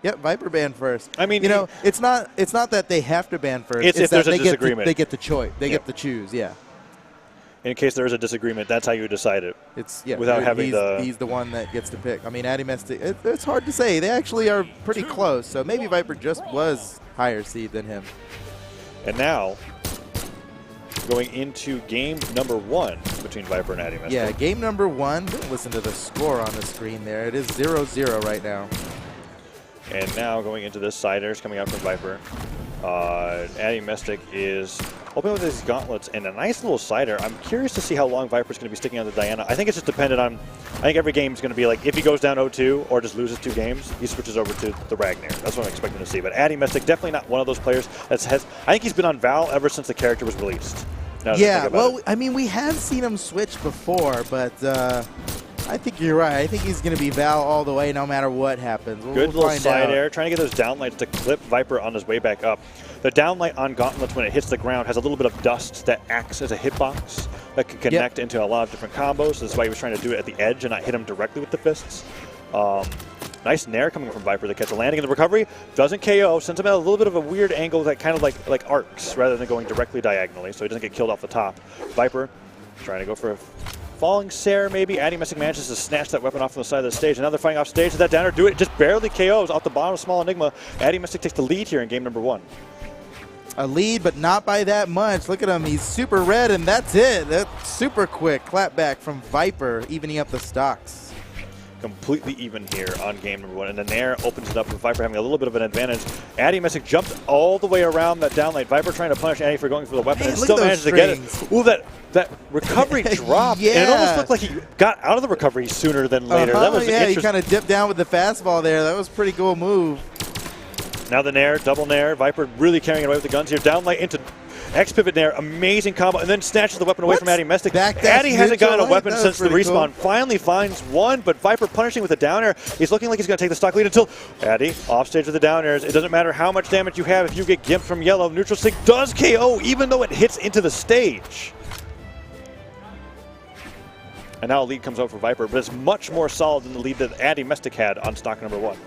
Yep, VipR banned first. I mean, you know, it's not that they have to ban first. It's if that there's a disagreement. They get the choice. They get to choose. Yeah. In case there is a disagreement, that's how you decide it. It's without having he's the one that gets to pick. I mean, Addymestic. It's hard to say. They actually are pretty close. So maybe VipR just was higher seed than him. And now, going into game number 1 between VipR and Addymestic. Yeah, game number 1. Listen to the score on the screen there. It is 0-0 right now. And now going into this siders coming out from VipR. Addymestic is opening with these gauntlets and a nice little sider. I'm curious to see how long VipR's going to be sticking on the Diana. I think it's just dependent on, I think every game is going to be like, if he goes down 0-2 or just loses 2 games, he switches over to the Ragnar. That's what I'm expecting to see. But Addymestic, definitely not one of those players that has, I think he's been on Val ever since the character was released. Yeah, well, I mean, we have seen him switch before, but I think you're right. I think he's going to be Val all the way no matter what happens. Good little side air, trying to get those downlights to clip VipR on his way back up. The downlight on gauntlets when it hits the ground has a little bit of dust that acts as a hitbox that can connect into a lot of different combos. So that's why he was trying to do it at the edge and not hit him directly with the fists. Nice nair coming from VipR to catch a landing in the recovery. Doesn't KO, sends him at a little bit of a weird angle that kind of like arcs rather than going directly diagonally, so he doesn't get killed off the top. VipR trying to go for a falling Sarah maybe. Addymestic manages to snatch that weapon off from the side of the stage. And now they're fighting off stage. That downer do it. Just barely KOs off the bottom of Small Enigma. Addymestic takes the lead here in game number 1. A lead, but not by that much. Look at him. He's super red, and that's it. That's super quick. Clapback from VipR, evening up the stocks. Completely even here on game number 1. And the nair opens it up with VipR having a little bit of an advantage. Addymestic jumped all the way around that downlight. VipR trying to punish Addy for going for the weapon and still manages to get it. Ooh, that recovery dropped. Yeah. And it almost looked like he got out of the recovery sooner than later. That was he kind of dipped down with the fastball there. That was a pretty cool move. Now the nair, double nair. VipR really carrying it away with the guns here. Downlight into X-pivot nair, amazing combo, and then snatches the weapon away from Addymestic. Addy hasn't gotten a weapon since the respawn. Cool. Finally finds one, but VipR punishing with a down air. He's looking like he's going to take the stock lead until Addy off stage with the down airs. It doesn't matter how much damage you have. If you get gimped from yellow, neutral stick does KO, even though it hits into the stage. And now a lead comes out for VipR, but it's much more solid than the lead that Addymestic had on stock number 1.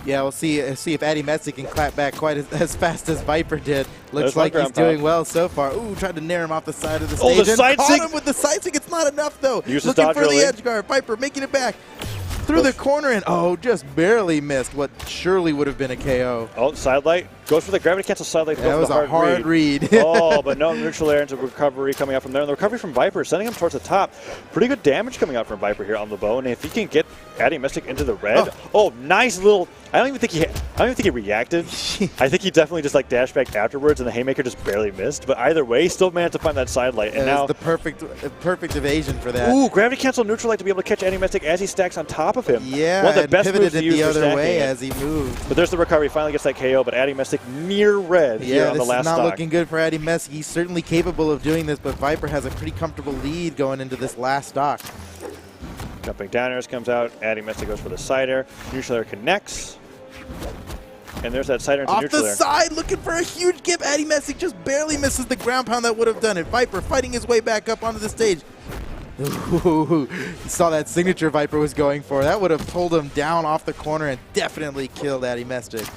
Yeah, we'll see if Addymestic can clap back quite as fast as VipR did. Looks like he's doing well so far. Ooh, tried to nair him off the side of the stage. Oh, the side caught him with the side stick. It's not enough, though. Looking for the edge guard. VipR making it back through the corner and, just barely missed what surely would have been a KO. Oh, side light. Goes for the gravity cancel side light. That was a hard read. But no neutral air into recovery coming out from there. And the recovery from VipR sending him towards the top. Pretty good damage coming out from VipR here on the bow. And if he can get Addymestic into the red, nice little. I don't even think he reacted. I think he definitely just like dashed back afterwards, and the haymaker just barely missed. But either way, he still managed to find that side light. And now the perfect evasion for that. Ooh, gravity cancel neutral light to be able to catch Addymestic as he stacks on top of him. Yeah, one of the best pivoted moves to it use the for other way it. as he moved. But there's the recovery. Finally gets that KO, but Addymestic near red here on the last stock. Yeah, this is not looking good for Addymestic. He's certainly capable of doing this, but VipR has a pretty comfortable lead going into this last stock. Jumping down airs comes out. Addymestic goes for the side air. Neutral air connects. And there's that side air into neutral air. Off the side, looking for a huge gimp. Addymestic just barely misses the ground pound that would have done it. VipR fighting his way back up onto the stage. Ooh, you saw that signature VipR was going for. That would have pulled him down off the corner and definitely killed Addymestic.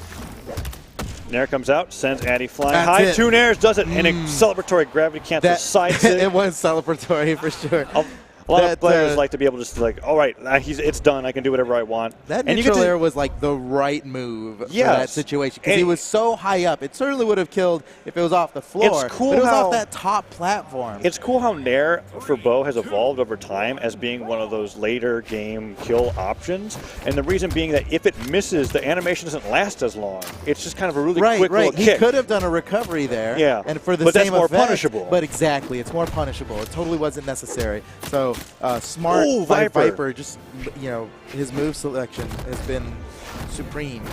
Nair comes out, sends Addy flying high. 2 nairs does it, and a celebratory gravity cancel side stick. It was celebratory for sure. A lot of players like to be able to just like, all right, it's done. I can do whatever I want. That neutral air was like the right move for that situation because he was so high up. It certainly would have killed if it was off the floor. It's cool but it was off that top platform. It's cool how Nair for Bo has evolved over time as being one of those later game kill options. And the reason being that if it misses, the animation doesn't last as long. It's just kind of a really quick little kick. He could have done a recovery there. Yeah. And for the but same that's more effect, punishable. But exactly, it's more punishable. It totally wasn't necessary. So smart by VipR. VipR. Just his move selection has been supreme.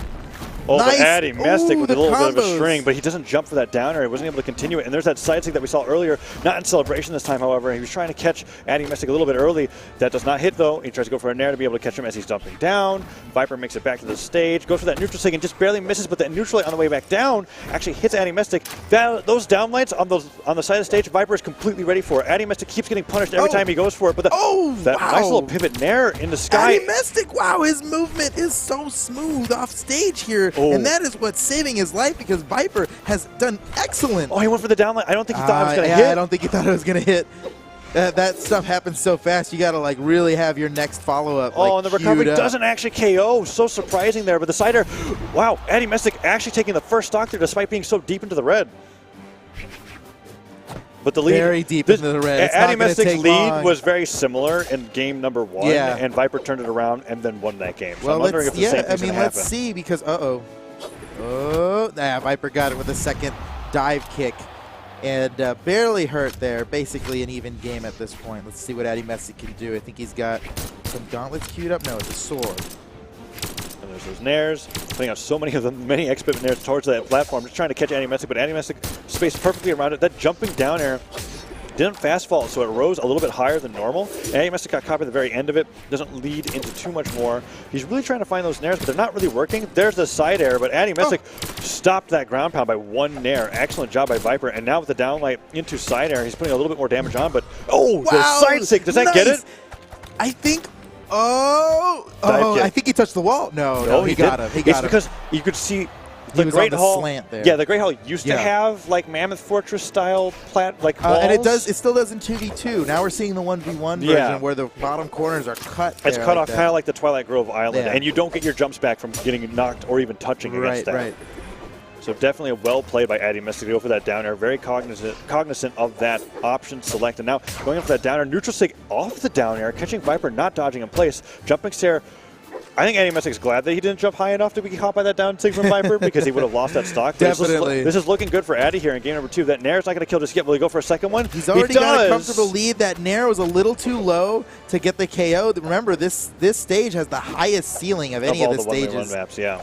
Oh, nice. but Addymestic with a little bit of a combos. string, but he doesn't jump for that down air. He wasn't able to continue it. And there's that side stick that we saw earlier, not in celebration this time, however. He was trying to catch Addymestic a little bit early. That does not hit, though. He tries to go for a nair to be able to catch him as he's dumping down. VipR makes it back to the stage, goes for that neutral stick and just barely misses, but that neutral light on the way back down actually hits Addymestic. Those down lights on the side of the stage, VipR is completely ready for it. Addymestic keeps getting punished every time he goes for it, but that nice little pivot nair in the sky. Addymestic, wow, his movement is so smooth off stage here, and that is what's saving his life because VipR has done excellent. Oh, he went for the down light. I don't think he thought it was going to hit. I don't think he thought it was going to hit. That stuff happens so fast. You got to like really have your next follow-up. Oh, and the recovery doesn't actually KO. So surprising there. But the side air, wow, Addymestic actually taking the first stock there despite being so deep into the red. But the lead, very deep into the red. Addymestic's lead was very similar in game number 1, yeah. and VipR turned it around and then won that game. So well, I'm wondering if the same thing's going to happen. Let's see because VipR got it with a second dive kick. And barely hurt there. Basically an even game at this point. Let's see what Addymestic can do. I think he's got some gauntlets queued up. No, it's a sword. And there's those nairs. Putting out so many of them, many X-Pivot nairs towards that platform. Just trying to catch Addymestic, but Addymestic spaced perfectly around it. That jumping down air didn't fast fall, so it rose a little bit higher than normal. And Addymestic got caught at the very end of it. Doesn't lead into too much more. He's really trying to find those nairs, but they're not really working. There's the side air, but Addymestic stopped that ground pound by 1 nair. Excellent job by VipR. And now with the downlight into side air, he's putting a little bit more damage on, but the side stick, does that get it? I think, I think he touched the wall. No, he got him. He got him. It's because you could see the Great Hall slant there. Yeah, the Great Hall used to have like Mammoth Fortress style walls. And it still does in 2v2. Now we're seeing the 1v1 version where the bottom corners are cut. It's cut off kind of like the Twilight Grove Island, and you don't get your jumps back from getting knocked or even touching against that. Right. So definitely a well play by Addymestic to go for that down air. Very cognizant of that option select. And now going in for that down air. Neutral stick off the down air, catching VipR, not dodging in place. Jumping stair. I think Addymestic's glad that he didn't jump high enough to be caught by that down stick from VipR because he would have lost that stock. Definitely. This is looking good for Addy here in game number 2. That nair's not going to kill just yet. Will he go for a second one? He's already got a comfortable lead. That nair was a little too low to get the KO. Remember, this stage has the highest ceiling of any of the stages. All the 1v1 maps, yeah.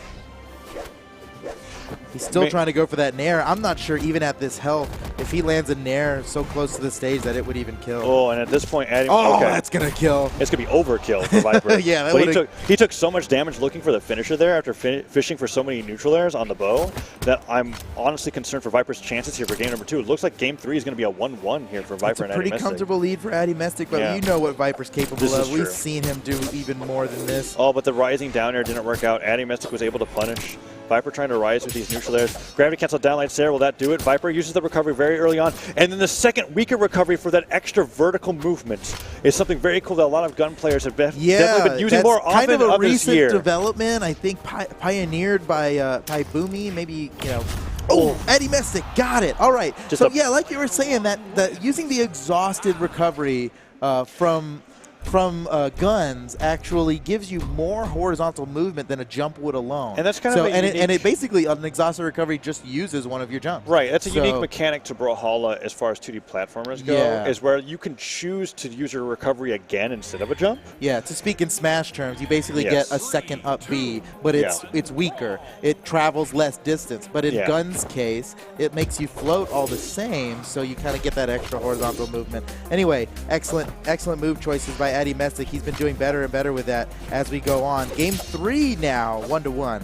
He's still trying to go for that nair. I'm not sure, even at this health, if he lands a nair so close to the stage that it would even kill. Oh, and at this point, that's going to kill. It's going to be overkill for VipR. Yeah, but he took so much damage looking for the finisher there after fishing for so many neutral airs on the bow that I'm honestly concerned for VipR's chances here for game number 2. It looks like game 3 is going to be a 1-1 here for VipR and Addymestic. It's a pretty comfortable lead for Addymestic, but you know what VipR's capable of. We've seen him do even more than this. Oh, but the rising down air didn't work out. Addymestic was able to punish. VipR trying to rise with these neutral airs. Gravity cancel downlights there. Will that do it? VipR uses the recovery very early on. And then the second weaker recovery for that extra vertical movement is something very cool that a lot of gun players have definitely been using more often kind of a recent year. Development, I think, pioneered by Boomy, maybe, you know. Oh, Addymestic got it. All right. So, yeah, like you were saying, that using the exhausted recovery from guns actually gives you more horizontal movement than a jump would alone. And that's kind of and it basically, an exhausted recovery just uses one of your jumps. Right. That's a unique mechanic to Brawlhalla as far as 2D platformers go, is where you can choose to use your recovery again instead of a jump. Yeah, to speak in Smash terms, you basically get a second up B, but it's weaker. It travels less distance. But in Gun's case, it makes you float all the same, so you kind of get that extra horizontal movement. Anyway, excellent move choices by Addymestic. He's been doing better and better with that as we go on. Game 3 now, 1-1.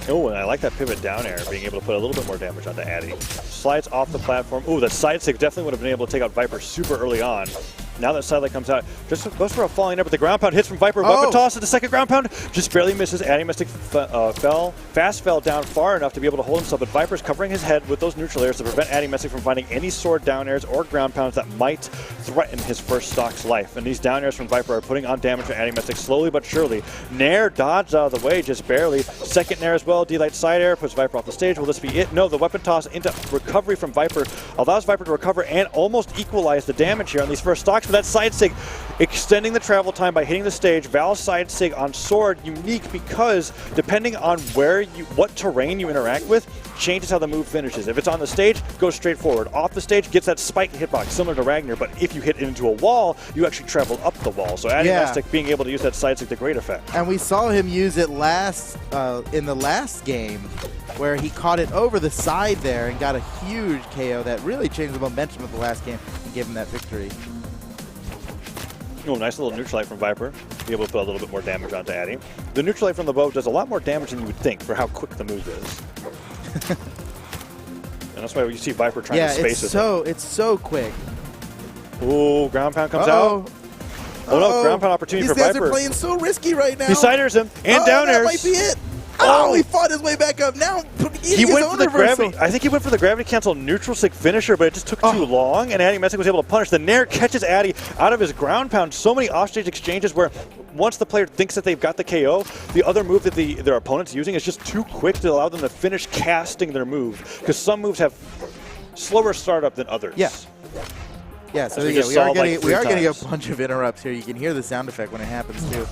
Oh, and I like that pivot down air, being able to put a little bit more damage onto Addy. Slides off the platform. Oh, that side stick definitely would have been able to take out VipR super early on. Now that sidelight comes out, just goes for a falling air, but the ground pound hits from VipR. Weapon toss at the second ground pound, just barely misses. Addymestic fell down far enough to be able to hold himself, but VipR's covering his head with those neutral airs to prevent Addymestic from finding any sword down airs or ground pounds that might threaten his first stock's life. And these down airs from VipR are putting on damage to Addymestic slowly but surely. Nair dodged out of the way just barely. Second nair as well. D-light side air puts VipR off the stage. Will this be it? No, the weapon toss into recovery from VipR allows VipR to recover and almost equalize the damage here on these first stocks. much for that side sig. Extending the travel time by hitting the stage. Val's side sig on sword, unique because depending on what terrain you interact with, changes how the move finishes. If it's on the stage, goes straight forward. Off the stage, gets that spike hitbox, similar to Ragnar, but if you hit into a wall, you actually travel up the wall. So Addymestic being able to use that side sig to great effect. And we saw him use it in the last game, where he caught it over the side there and got a huge KO that really changed the momentum of the last game and gave him that victory. Oh, nice little neutral light from VipR. Be able to put a little bit more damage onto Addy. The neutral light from the bow does a lot more damage than you would think for how quick the move is. And that's why you see VipR trying to space it. Yeah, it's so quick. Ooh, ground pound comes out. Oh no, ground pound opportunity for VipR. These guys are playing so risky right now. He side airs him and down airs. That might be it. Oh, he fought his way back up. Now he went for the gravity. I think he went for the gravity cancel neutral sig finisher, but it just took too long, and Addymestic was able to punish. The Nair catches Addy out of his ground pound. So many offstage exchanges where once the player thinks that they've got the KO, the other move that their opponent's using is just too quick to allow them to finish casting their move, because some moves have slower startup than others. Yeah. Yeah, so we are getting a bunch of interrupts here. You can hear the sound effect when it happens too.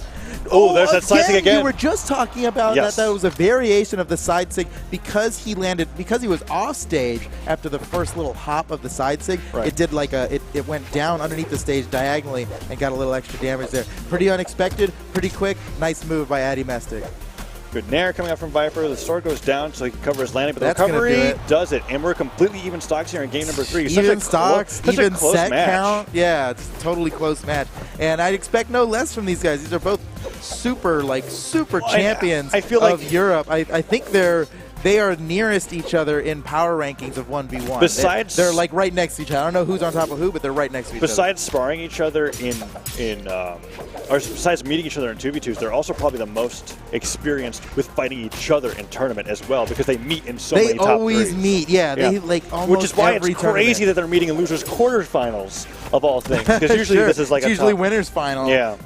Oh, there's that side sig again. We were just talking about that was a variation of the side sig because he was off stage after the first little hop of the side sig. Right. It did like it went down underneath the stage diagonally and got a little extra damage there. Pretty unexpected, pretty quick, nice move by Addymestic. Good Nair coming out from VipR. The sword goes down so he can cover his landing, but the recovery does it. And we're completely even stocks here in game number 3. Even stocks, even set count. Yeah, it's a totally close match. And I'd expect no less from these guys. These are both super champions of Europe. I think they are nearest each other in power rankings of 1v1. Besides, they're like right next to each other. I don't know who's on top of who, but they're right next to each other. Besides sparring each other or besides meeting each other in 2v2s, they're also probably the most experienced with fighting each other in tournament as well, because they meet in so many top 3s. They always meet, They like almost which is why every it's crazy that they're meeting in losers quarterfinals of all things, because usually this is like usually winners final. Yeah.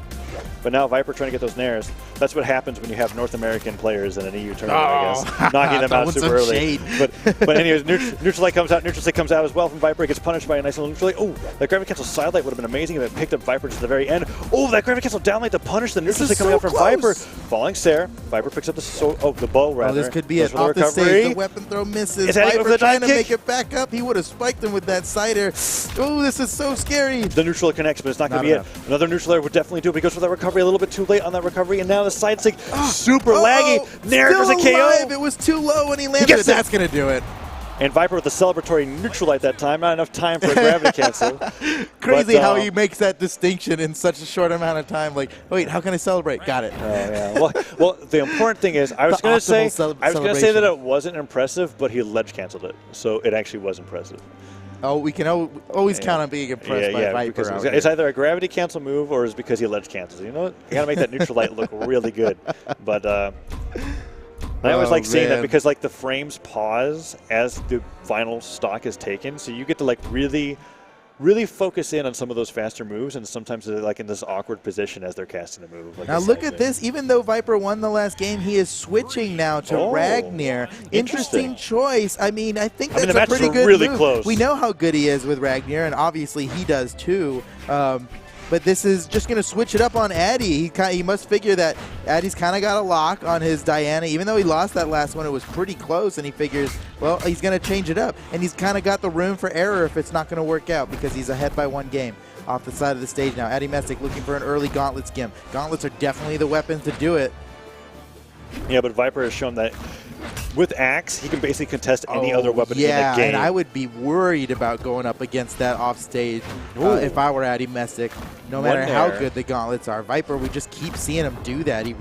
But now VipR trying to get those nairs. That's what happens when you have North American players in an EU tournament, I guess. Knocking them out super early. But anyways, neutral light comes out. Neutral sig comes out as well from VipR. It gets punished by a nice little neutral light. Oh, that gravity cancel side light would have been amazing if it picked up VipR just at the very end. Oh, that gravity cancel down light to punish the neutral sig coming out from VipR. Falling Sair. VipR picks up the bow, rather. Oh, this could be it. Off the stage, the weapon throw misses. VipR trying to make it back up. He would have spiked him with that side air. Oh, this is so scary. The neutral connects, but it's not going to be it. Another neutral air would definitely do it. He goes for that recovery a little bit too late on that recovery, and now the side sig super laggy. Nair does a KO. It was too low when he landed. That's going to do it. And VipR with the celebratory neutral light that time. Not enough time for a gravity cancel. Crazy how he makes that distinction in such a short amount of time. Like, wait, how can I celebrate? Got it. Yeah. Well, the important thing is, I was going to say that it wasn't impressive, but he ledge canceled it, so it actually was impressive. Oh, we can always count on being impressed by VipR. It's either a gravity cancel move or it's because he ledge cancels. You know what? You got to make that neutral light look really good. But I always like seeing that, because like the frames pause as the final stock is taken, so you get to like really focus in on some of those faster moves, and sometimes they're like in this awkward position as they're casting a move. Like now look at this. Even though VipR won the last game, he is switching now to Ragnar. Interesting choice. I mean, I think that's a pretty good move. Close. We know how good he is with Ragnar, and obviously he does too. But this is just going to switch it up on Addy. He must figure that Addy's kind of got a lock on his Diana. Even though he lost that last one, it was pretty close, and he figures, well, he's going to change it up. And he's kind of got the room for error if it's not going to work out, because he's ahead by 1 game. Off the side of the stage now, Addymestic looking for an early gauntlet skim. Gauntlets are definitely the weapons to do it. Yeah, but VipR has shown that with Axe, he can basically contest any other weapon in the game. Yeah, and I would be worried about going up against that off stage if I were Addymestic, no matter how good the gauntlets are. VipR, we just keep seeing him do that. He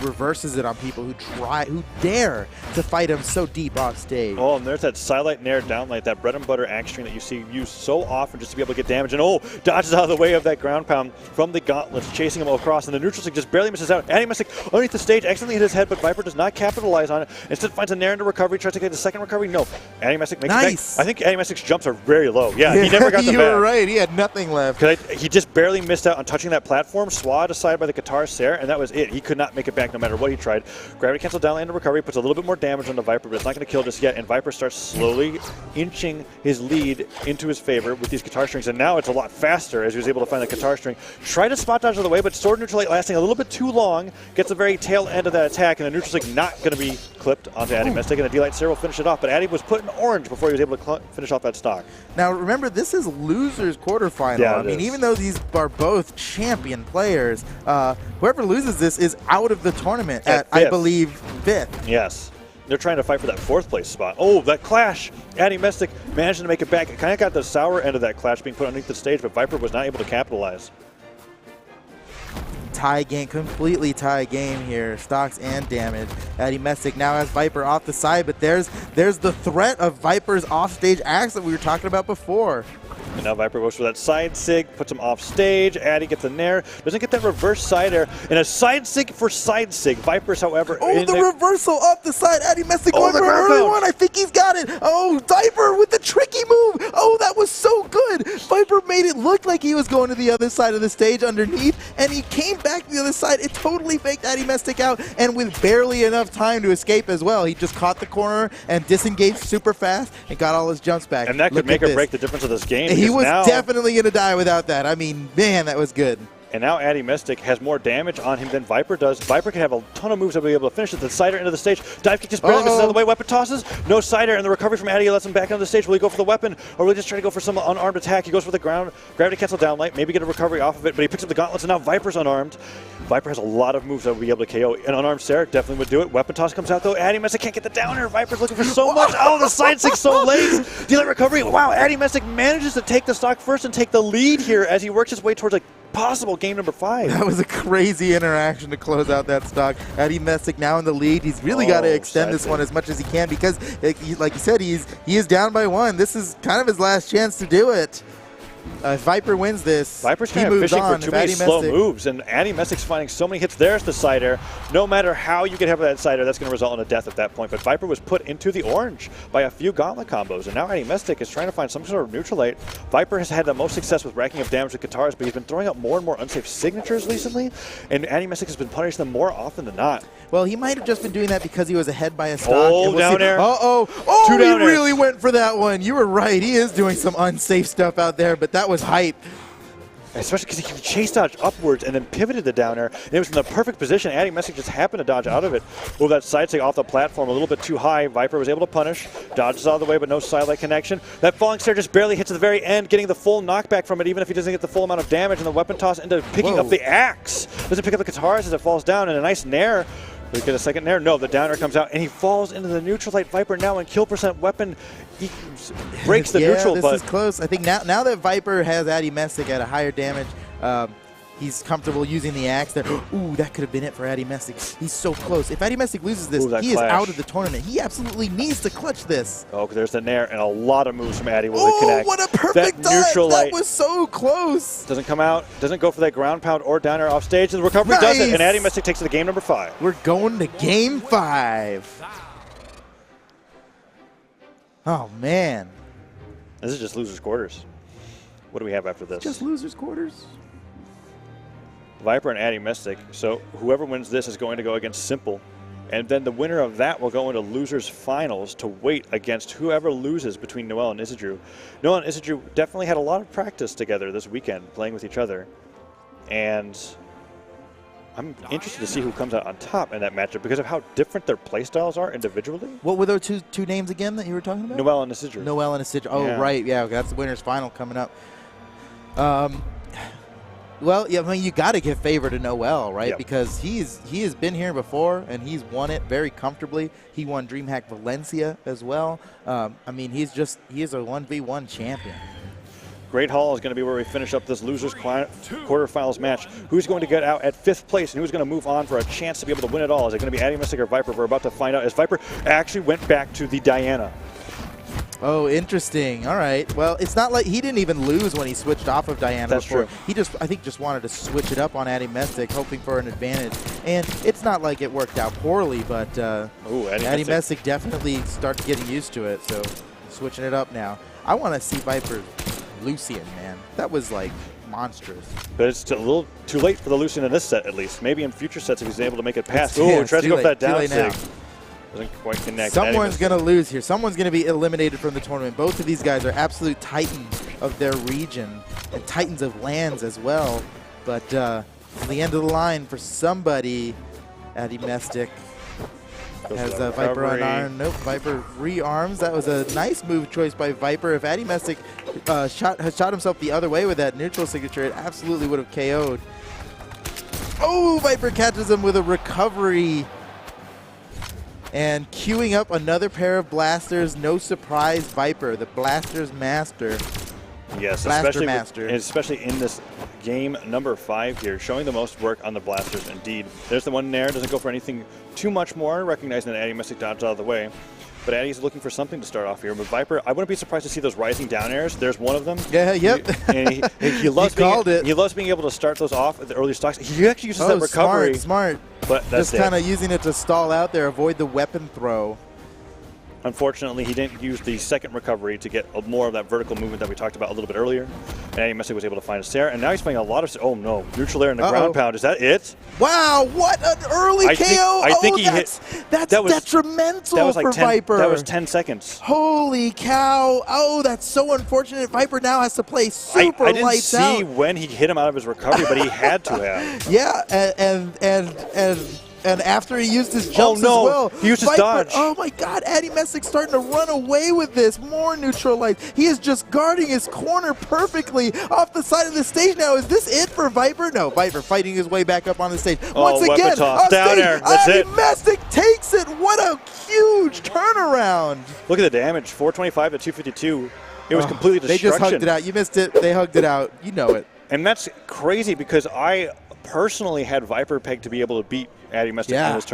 reverses it on people who dare to fight him so deep off stage. Oh, and there's that sidelight Nair downlight, that bread and butter axe string that you see used so often just to be able to get damage. And dodges out of the way of that ground pound from the gauntlets, chasing him across, and the neutral stick just barely misses out. Addymestic underneath the stage, accidentally hit his head, but VipR does not capitalize on it. Instead finds a Nair into recovery, tries to get the second recovery. No, Addymestic makes Nice. it back. I think Addymestic's jumps are very low. Yeah, he never got them You back. were right. He had nothing left. He just barely missed out on touching that platform, swatted aside by the guitar Sarah, and that was it. He could not make it back no matter what he tried. Gravity cancel down into recovery, puts a little bit more damage on the VipR, but it's not going to kill just yet, and VipR starts slowly inching his lead into his favor with these guitar strings, and now it's a lot faster as he was able to find the guitar string. Try to spot dodge out of the way, but sword neutral light lasting a little bit too long, gets the very tail end of that attack, and the neutral stick not going to be clipped onto Addymestic, and the D-Light Sarah will finish it off, but Addy was put in orange before he was able to finish off that stock. Now remember, this is losers quarterfinal. Yeah, I mean, even though these are both champion players, whoever loses this is out of the tournament at I believe 5th. Yes. They're trying to fight for that 4th place spot. Oh, that clash! Addymestic managed to make it back. It kind of got the sour end of that clash being put underneath the stage, but VipR was not able to capitalize. Tie game, completely tie game here. Stocks and damage. Addymestic now has VipR off the side, but there's the threat of VipR's offstage axe that we were talking about before. And now VipR goes for that side sig, puts him off stage. Addy gets a nair, doesn't get that reverse side air, and a side sig for side sig. VipR's, however, oh, the reversal up the side. Addymestic going for an early one. I think he's got it. Oh, VipR with the tricky move. Oh, that was so good. VipR made it look like he was going to the other side of the stage underneath, and he came back to the other side. It totally faked Addymestic out, and with barely enough time to escape as well. He just caught the corner and disengaged super fast and got all his jumps back. And that could make or break the difference of this game. He was definitely going to die without that. I mean, man, that was good. And now Addymestic has more damage on him than VipR does. VipR can have a ton of moves that will be able to finish it. The side air into the stage. Dive kick just barely misses out of the way. Weapon tosses. No side air, and the recovery from Addy lets him back onto the stage. Will he go for the weapon, or will he just try to go for some unarmed attack? He goes for the ground. Gravity cancel down light. Maybe get a recovery off of it, but he picks up the gauntlets, and now VipR's unarmed. VipR has a lot of moves that will be able to KO. An unarmed Sarah definitely would do it. Weapon toss comes out, though. Addymestic can't get the downer. VipR's looking for so much. Oh, the side six so late. Delay recovery. Wow, Addymestic manages to take the stock first and take the lead here as he works his way towards a possible game number 5. That was a crazy interaction to close out that stock. Addy now in the lead. He's really got to extend this one as much as he can because, like you said, he is down by 1. This is kind of his last chance to do it. If VipR wins this, VipR's kind of fishing for too many slow moves, and Addymestic's finding so many hits. There's the side air. No matter how you get hit with that side air, that's going to result in a death at that point. But VipR was put into the orange by a few gauntlet combos, and now Addymestic is trying to find some sort of neutral light. VipR has had the most success with racking up damage with guitars, but he's been throwing up more and more unsafe signatures recently, and Addymestic has been punishing them more often than not. Well, he might have just been doing that because he was ahead by a stock. Oh, down air. Oh, he really went for that one. You were right. He is doing some unsafe stuff out there, but that was hype. Especially because he chase dodged upwards and then pivoted the down air. And it was in the perfect position. Addymestic just happened to dodge out of it. Oh, that side stick off the platform a little bit too high. VipR was able to punish. Dodges out of the way, but no sidelight connection. That falling stair just barely hits at the very end, getting the full knockback from it, even if he doesn't get the full amount of damage. And the weapon toss into picking up the axe. Doesn't pick up the guitars as it falls down. And a nice nair. Will he get a second nair? No, the downer comes out, and he falls into the neutral light. VipR now in kill percent weapon. He breaks the neutral, this is close. I think now that VipR has Addymestic at a higher damage, he's comfortable using the axe there. Ooh, that could have been it for Addymestic. He's so close. If Addymestic loses this, he is out of the tournament. He absolutely needs to clutch this. Oh, there's the nair, and a lot of moves from Addy will connect. What a perfect dodge. That was so close. Doesn't come out, doesn't go for that ground pound or down air off stage, and the recovery does it, and Addymestic takes it to game number 5. We're going to game 5. Oh, man. This is just losers' quarters. What do we have after this? Just losers' quarters. VipR and Addymestic. So whoever wins this is going to go against Simple. And then the winner of that will go into losers finals to wait against whoever loses between Noel and Isidru. Noel and Isidru definitely had a lot of practice together this weekend, playing with each other. And I'm interested to see who comes out on top in that matchup because of how different their playstyles are individually. What were those two names again that you were talking about? Noel and Isidru. Noel and Isidru. Oh, yeah. Right. Yeah, that's the winner's final coming up. Well, yeah, I mean, you got to give favor to Noel, right? Yep. Because he has been here before, and he's won it very comfortably. He won DreamHack Valencia as well. I mean, he is a 1v1 champion. Great Hall is going to be where we finish up this losers quarterfinals match. Who's going to get out at 5th place and who's going to move on for a chance to be able to win it all? Is it going to be Addymestic or VipR? We're about to find out as VipR actually went back to the Diana. Oh, interesting. All right. Well, it's not like he didn't even lose when he switched off of Diana That's before. true. He just, I think, just wanted to switch it up on Addymestic, hoping for an advantage. And it's not like it worked out poorly, but Addymestic definitely started getting used to it. So switching it up now. I want to see VipR Lucian, man. That was like monstrous. But it's a little too late for the Lucian in this set, at least. Maybe in future sets if he's able to make it past. Yeah, Oh, tries to go for that down now. sig. Doesn't quite connect. Someone's going to lose here. Someone's going to be eliminated from the tournament. Both of these guys are absolute titans of their region and titans of lands as well. But the end of the line for somebody, Addymestic has VipR on arm. Nope, VipR rearms. That was a nice move choice by VipR. If Addymestic shot himself the other way with that neutral signature, it absolutely would have KO'd. Oh, VipR catches him with a recovery. And queuing up another pair of blasters. No surprise, VipR, the blaster's master. Yes, especially in this game number 5 here, showing the most work on the blasters indeed. There's the one there, doesn't go for anything too much more, recognizing that Addymestic dodged out of the way. But Addy's looking for something to start off here. But VipR, I wouldn't be surprised to see those rising down airs. There's one of them. Yeah, yep. He loves he loves being able to start those off at the early stocks. He actually uses that recovery. Smart. But that's just kind of using it to stall out there, avoid the weapon throw. Unfortunately, he didn't use the second recovery to get more of that vertical movement that we talked about a little bit earlier. And Addymestic was able to find a Sarah, and now he's playing a lot of. Oh no, neutral air and the ground pound. Is that it? Wow, what an early KO! I think he hit. That's detrimental that was like for 10, VipR. That was 10 seconds. Holy cow! Oh, that's so unfortunate. VipR now has to play super I didn't lights out. see when he hit him out of his recovery, but he had to have. Yeah, and after he used his jumps as well. He used his dodge. Oh my God, Addymestic's starting to run away with this. More neutral lights. He is just guarding his corner perfectly off the side of the stage now. Is this it for VipR? No, VipR fighting his way back up on the stage. Once again, down air. That's it. Addymestic takes it. What a huge turnaround. Look at the damage, 425 to 252. It was completely destruction. They just hugged it out. You missed it. They hugged it out. You know it. And that's crazy because I personally had VipR pegged to be able to beat Addymestic in this tournament.